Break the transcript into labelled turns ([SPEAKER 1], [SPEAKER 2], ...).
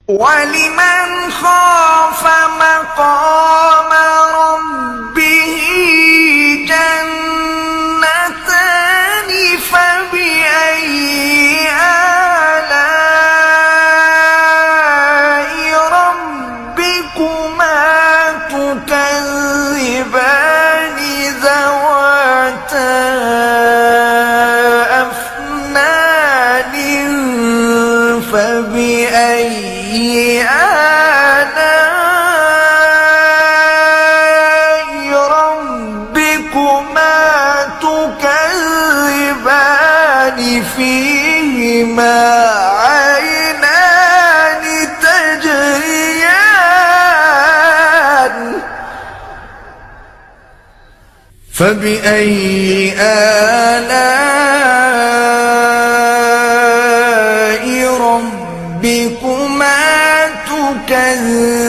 [SPEAKER 1] ولمن خاف مقام ربه جنتان فبأي آلاء ربكما تكذبان ذواتا أفنان فبأي آلاء ربكما تكذبان فيهما عينان تجريان فبأي آلاء ربكما تكذبان